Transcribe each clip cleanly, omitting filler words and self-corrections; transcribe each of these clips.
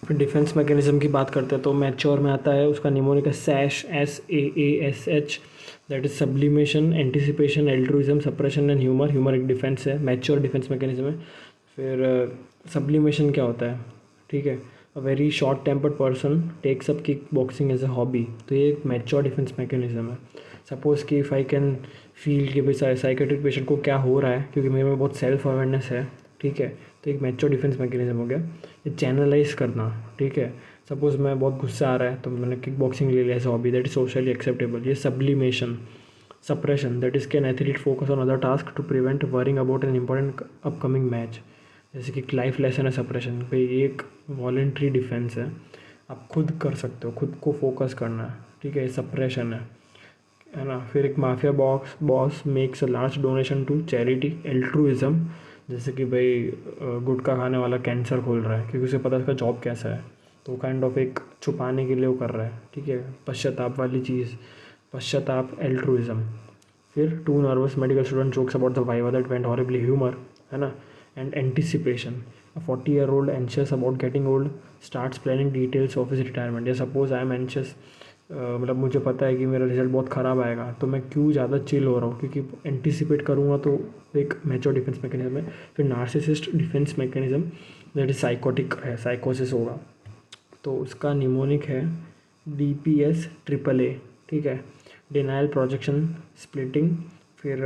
फिर defence mechanism की बात करते हैं तो मैच्योर में आता है उसका निमोनिक है SAASH, SAASH, that is sublimation, anticipation, altruism, suppression and humour. Humour एक डिफेंस है, मैच्योर डिफेंस मैकेनिज्म है. फिर सब्लिमेशन क्या होता है, ठीक है, a very short tempered person takes up kick boxing as a hobby. तो ये एक मैच्योर डिफेंस मैकेनिज्म है. सपोज़ कि इफ़ आई कैन फील कि भाई साइकेट्रिक पेशेंट को क्या हो रहा है, क्योंकि मेरे में बहुत सेल्फ अवेयरनेस है, ठीक है, तो एक मैच्योर डिफेंस मैकेनिज्म हो गया. ये चैनलाइज करना, ठीक है, सपोज़ मैं बहुत गुस्सा आ रहा है तो मैंने किक बॉक्सिंग ले लिया as hobby, that is socially acceptable. ये sublimation. Suppression, that is can athlete focus on other task to prevent worrying about an important upcoming match. जैसे कि लाइफ लेसन है सप्रेशन भाई, ये एक वॉलेंट्री डिफेंस है, आप खुद कर सकते हो, खुद को फोकस करना है, ठीक है, ये सप्रेशन है ना. फिर एक mafia boss makes a large donation to charity, altruism. जैसे कि भाई गुटखा खाने वाला कैंसर खोल रहा है क्योंकि उसे पता है उसका जॉब कैसा है, तो काइंड ऑफ एक छुपाने के लिए वो कर रहा है, ठीक है, पश्चाताप वाली चीज़, पश्चाताप, एल्ट्रुइज्म. फिर two nervous medical student jokes about the viva that went horribly, humour, है ना. And anticipation, a 40-year-old anxious about getting old starts planning details of his retirement. या सपोज आई एम एंशियस, मतलब मुझे पता है कि मेरा रिजल्ट बहुत ख़राब आएगा, तो मैं क्यों ज़्यादा चिल हो रहा हूँ, क्योंकि एंटिसिपेट करूँगा तो एक मैच्योर डिफेंस मैकेनिज्म है. फिर narcissist defence mechanism, that is psychotic है, साइकोसिस होगा, तो उसका निमोनिक है DPS-AAA, ठीक है, डिनाइल, प्रोजेक्शन, स्प्लिटिंग. फिर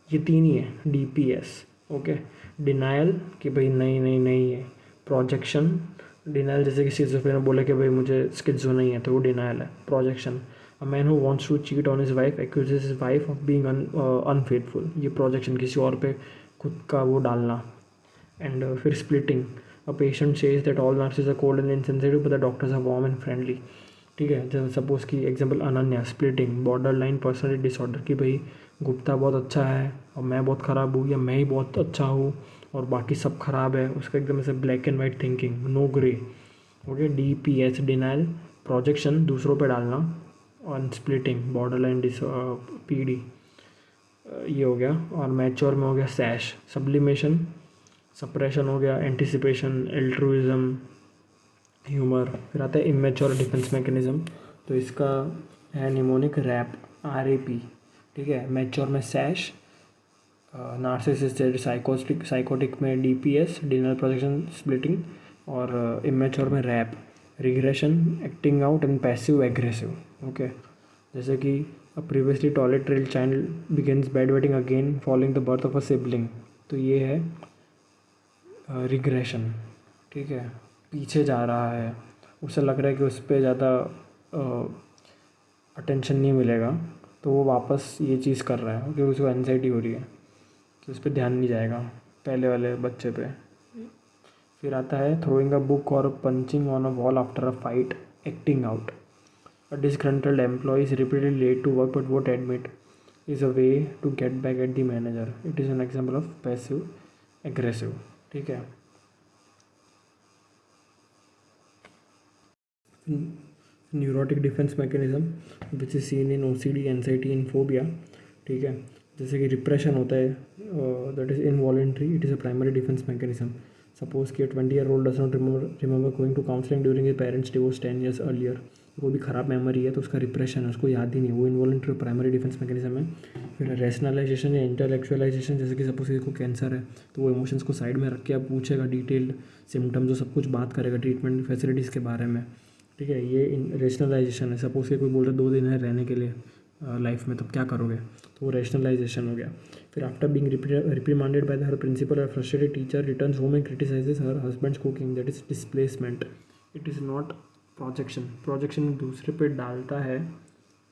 ये तीन ही है DPS, ओके. डिनाइल कि भाई नहीं नहीं नहीं है, प्रोजेक्शन, डिनाइल जैसे कि सिजोफ्रेनिया बोले कि भाई मुझे स्किज़ो नहीं है, तो वो डिनाइल है. Projection, a man who wants to cheat on his wife accuses his wife of being unfaithful. ये प्रोजेक्शन, किसी और पे खुद का वो डालना. एंड फिर splitting, a patient says that all nurses are cold and insensitive but the doctors are warm and friendly, ठीक है. जैसे सपोज़ की example Ananya. Splitting, borderline personality disorder, कि भाई गुप्ता बहुत अच्छा है और मैं बहुत ख़राब हूँ, या मैं ही बहुत अच्छा हूँ और बाकी सब ख़राब है, उसका एकदम ऐसे black and white thinking, no grey. Okay. DPS, denial, projection, दूसरों पे डालना, और स्प्लिटिंग, बॉर्डर लाइन PD, ये हो गया. और मैच्योर में हो गया सैश, सब्लिमेशन, सप्रेशन हो गया, एंटिसिपेशन, एल्ट्रुइज्म, ह्यूमर. फिर आता है इमेच्योर डिफेंस मैकेनिज्म, तो इसका है निमोनिक रैप, RAP, ठीक है. मैच्योर में सैश, नार्सिसिस्ट साइकोटिक में DPS, डिनर प्रोजेक्शन, स्प्लिटिंग. और इमेच्योर में रैप, regression, acting out and passive aggressive, okay. जैसे कि a previously toilet child begins bed wetting again following the birth of a sibling, तो ये है रिग्रेशन, ठीक है, पीछे जा रहा है, उसे लग रहा है कि उस पर ज़्यादा अटेंशन नहीं मिलेगा, तो वो वापस ये चीज़ कर रहा है क्योंकि उसको एनजाइटी हो रही है कि उस पर ध्यान नहीं जाएगा पहले वाले बच्चे पे. फिर आता है थ्रोइंग अ बुक और punching on a wall after a fight, acting out. A disgruntled employee is repeatedly late to work but won't admit is a way to get back at the manager. It is an example of passive aggressive, ठीक है. Neurotic defence mechanism which is seen in OCD, anxiety and phobia, ठीक है. जैसे कि repression होता है, that is involuntary, it is a primary defence mechanism. Suppose कि 20-year-old does not remember going to counselling during his parents divorce 10 years earlier. वो भी ख़राब मेमोरी है तो उसका रिप्रेशन है, उसको याद ही नहीं, वो इनवॉलेंट्री प्राइमरी डिफेंस मैकेनिज्म है. फिर रैशनलाइजेशन या इंटेलेक्चुअलाइजेशन, जैसे कि सपोज किसी को कैंसर है तो वो इमोशंस को साइड में रख के अब पूछेगा डिटेल्ड सिम्टम्स, जो सब कुछ बात करेगा ट्रीटमेंट फैसिलिटीज़ के बारे में, ठीक है. ये रेशनलाइजेशन है. सपोज कि कोई बोल रहा है 2 दिन है रहने के लिए लाइफ में, तब क्या करोगे, तो वो रेशनलाइजेशन हो गया. फिर after being reprimanded by her principal और frustrated teacher returns home and criticises her husband's cooking, that is displacement. It is not projection. Projection दूसरे पे डालता है,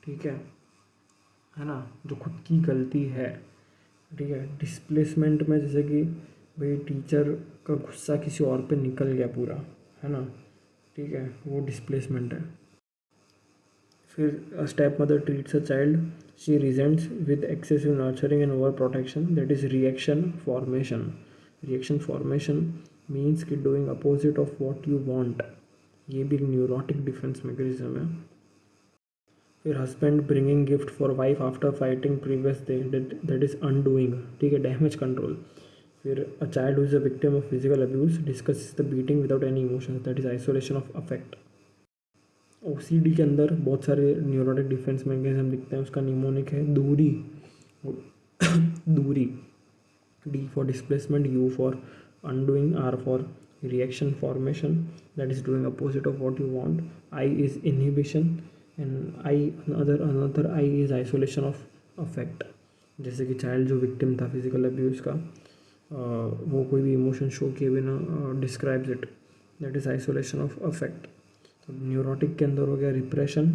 ठीक है ना, जो खुद की गलती है, ठीक है. डिस्प्लेसमेंट में जैसे कि भाई टीचर का गुस्सा किसी और पे निकल गया पूरा, है ना, ठीक है, वो डिस्प्लेसमेंट है. फिर step mother treats a child she resents with excessive nurturing and over protection, that is reaction formation. Reaction formation means कि doing opposite of what you want, ये भी न्यूरोटिक डिफेंस मैकेनिज्म है. फिर husband bringing gift for wife after fighting previous day, that is undoing, ठीक है, damage control. फिर a child who is a victim of physical abuse discuss the beating without any emotion, that is isolation of affect. OCD के अंदर बहुत सारे neurotic defence mechanism दिखते हैं। उसका निमोनिक है दूरी दूरी, D for displacement, you for undoing, R for reaction formation, that is doing opposite of what you want, I is inhibition, and another I is isolation of affect। जैसे कि child जो victim था physical abuse का, वो कोई भी emotion show किए बिना describes it, that is isolation of affect. तो न्यूरोटिक के अंदर हो गया repression,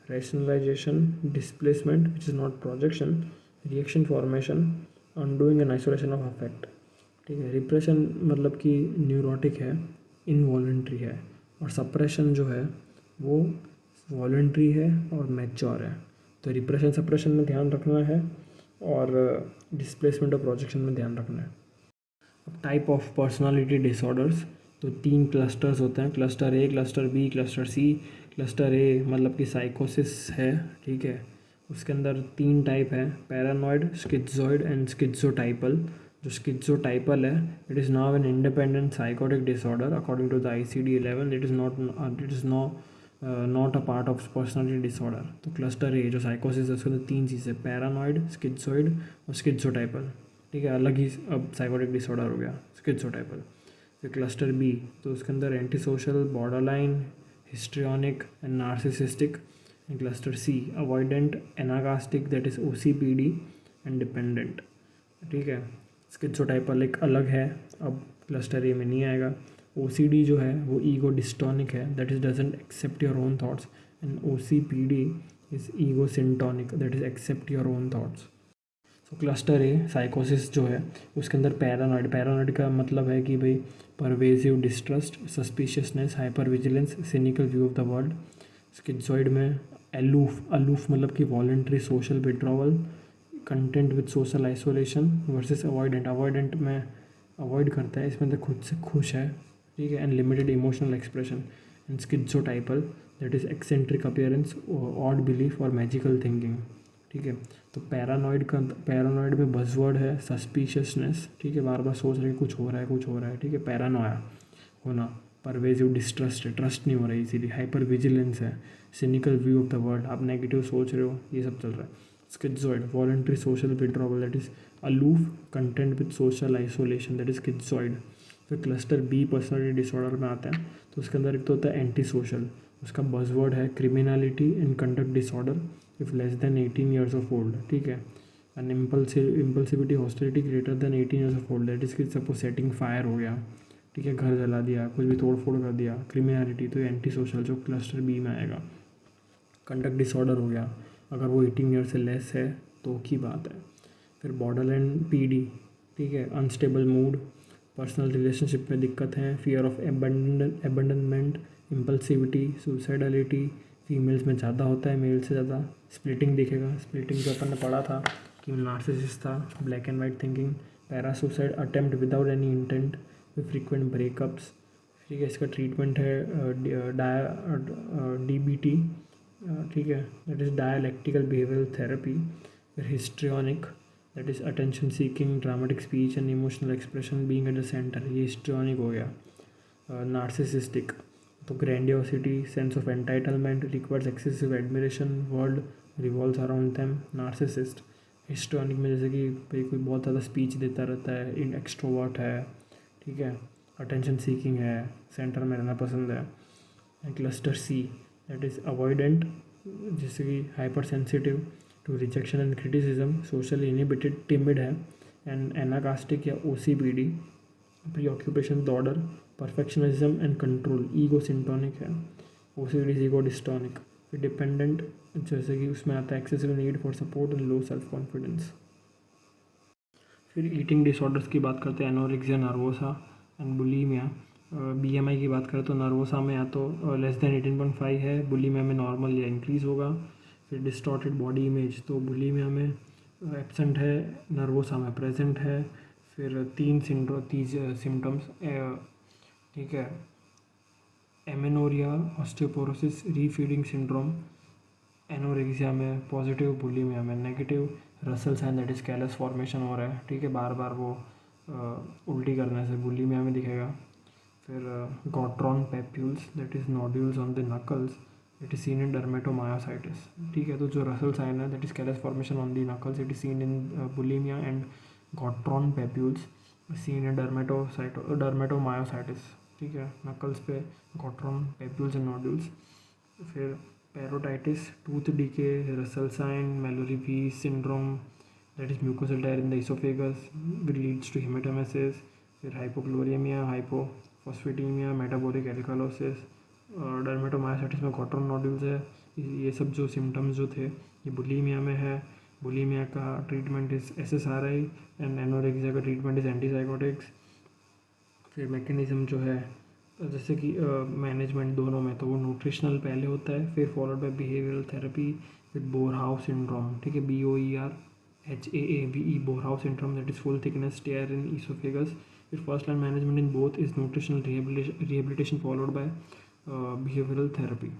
rationalisation, displacement which is not projection, reaction formation, undoing and isolation of affect. ठीक है, रिप्रेशन मतलब कि न्यूरोटिक है, इनवॉलेंट्री है, और सप्रेशन जो है वो वॉलेंट्री है और मैच्योर है। तो रिप्रेशन सप्रेशन में ध्यान रखना है और डिस्प्लेसमेंट और प्रोजेक्शन में ध्यान रखना है। अब टाइप ऑफ पर्सनालिटी डिसऑर्डर्स, तो 3 क्लस्टर्स होते हैं, cluster A, cluster B, cluster C. Cluster A मतलब कि साइकोसिस है, ठीक है, उसके अंदर 3 टाइप है, पैरानॉइड, स्किज़ोइड एंड स्किज़ोटाइपल। जो स्किज़ोटाइपल है, it is now an independent psychotic disorder according to the ICD-11, it is not a part of personality disorder. तो क्लस्टर ए जो साइकोसिस है उसके अंदर 3 चीज़ें, पैरानॉइड, स्किज़ोइड और स्किज़ोटाइपल। ठीक है, अलग ही अब साइकोटिक डिसऑर्डर हो गया स्किज़ोटाइपल। फिर क्लस्टर बी, तो उसके अंदर anti social, borderline, histrionic and narcissistic. And cluster C, avoidant, anankastic, that is OCPD and dependent. ठीक है, स्किज़ोटाइपल एक अलग है, अब क्लस्टर ए में नहीं आएगा। OCD जो है वो ईगो डिस्टोनिक है, that is doesn't accept your own thoughts, and OCPD is ego syntonic, that is accept your own thoughts. तो क्लस्टर ए साइकोसिस जो है उसके अंदर पैरानॉइड का मतलब है कि भाई pervasive distrust, suspiciousness, hyper vigilance, cynical view of the world. Schizoid में अलूफ मतलब कि voluntary social withdrawal, content with social isolation versus avoidant में अवॉइड करता है, इसमें तो खुद से खुश है, ठीक है, and limited emotional expression. And schizotypal, that is eccentric appearance, odd belief और मैजिकल थिंकिंग। ठीक है, तो पैरानॉइड में बज़वर्ड है सस्पिशियसनेस, ठीक है, बार बार सोच रहे कुछ हो रहा है, ठीक है, पैरानोया होना। परवेजिव डिस्ट्रस्ट है, ट्रस्ट नहीं हो रहा है इसीलिए। हाइपर विजिलेंस है, cynical view of the world, आप नेगेटिव सोच रहे हो, ये सब चल रहा है। Schizoid, voluntary social withdrawal, that is aloof, content with social isolation, that is schizoid. फिर क्लस्टर बी पर्सनालिटी डिसऑर्डर में आता है, तो उसके अंदर एक तो होता है एंटी सोशल, उसका बज़वर्ड है criminality and conduct disorder if less than 18 years of old. ठीक है, and impulsivity, hostility greater than 18 years of old, that is कि सपोज सेटिंग फायर हो गया, ठीक है, घर जला दिया, कुछ भी तोड़ फोड़ कर दिया। क्रिमिनलिटी तो एंटी सोशल जो क्लस्टर बी में आएगा। कंडक्ट डिसऑर्डर हो गया, अगर वो 18 ईयर से लेस है तो की बात है। फिर बॉर्डरलाइन PD, ठीक है, अनस्टेबल मूड, पर्सनल रिलेशनशिप में दिक्कत है, फियर ऑफ एबंडनमेंट, इम्पल्सिविटी, सुसाइडलिटी, फीमेल्स में ज़्यादा होता है मेल से ज़्यादा। स्प्लिटिंग दिखेगा, स्प्लिटिंग जो अपन ने पढ़ा था कि नार्सिसिस्ट था, black and white thinking. Parasuicide attempt without any intent, frequent breakups. ठीक है, इसका ट्रीटमेंट है DBT, ठीक है, that is dialectical behavioural therapy. फिर histrionic, that is attention seeking, dramatic speech and emotional expression being at the centre, ये histrionic हो गया। नार्सिसिस्टिक, तो grandiosity, sense of entitlement, requires excessive admiration, world revolves around them. Narcissist histrionic में जैसे कि भाई कोई बहुत ज़्यादा स्पीच देता रहता है, इन एक्सट्रोवर्ट है, ठीक है, अटेंशन सीकिंग है, सेंटर में रहना पसंद है। And cluster C, that is avoidant, जैसे कि hyper sensitive to rejection and criticism, socially inhibited, timid है। एंड एनाकास्टिक या OCPD, preoccupation disorder, perfectionism and control, ego syntonic है। OCD ego dystonic. फिर डिपेंडेंट, जैसे कि उसमें आता है excessive need for support and low self confidence. फिर ईटिंग डिसऑर्डर्स की बात करते हैं, anorexia nervosa and bulimia. BMI की बात करें तो नर्वोसा में या तो लेस देन 18.5 है, बुलीमिया में नॉर्मल या इंक्रीज़ होगा। फिर डिस्टॉर्टेड बॉडी इमेज, तो बुलीमिया में एब्सेंट है, नर्वोसा में प्रेजेंट है। फिर 3 सिम्टम्स, ठीक है, amenorrhoea, osteoporosis, refeeding syndrome anorexia में पॉजिटिव, बुलीमिया में negative. Russell sign, that is callus formation हो रहा है, ठीक है, बार बार वो उल्टी करने से बुलिमिया में दिखेगा। फिर Gottron papules that is nodules on the knuckles it is seen in dermatomyositis. ठीक है, तो जो रसल साइन है that is callus formation on the knuckles it is seen in bulimia and Gottron papules seen in dermatomyositis. ठीक है, knuckles पे Gottron papules and nodules. फिर parotitis, tooth decay, Russell sign, Mallory Weiss syndrome that is mucosal tear in the oesophagus leads to haematemesis. फिर हाइपोक्लोरियमिया, हाइपोफॉस्फेटीमिया, metabolic alkalosis, dermatomyositis में गॉट्रॉन nodules है। ये सब जो सिम्टम्स जो थे ये बुलीमिया में है। बुलीमिया का treatment is SSRI and anorexia का ट्रीटमेंट इज एंटीसाइकोटिक्स। फिर मैकेनिज्म जो है जैसे कि मैनेजमेंट दोनों में, तो वो न्यूट्रिशनल पहले होता है, फिर फॉलोड बाय बिहेवियरल थेरेपी, फिर बोरहाउ सिंड्रोम। ठीक है, BOERHAAVE Boerhaave syndrome that is full thickness tear in oesophagus. फिर first line management in both is nutritional rehabilitation followed by behavioural therapy.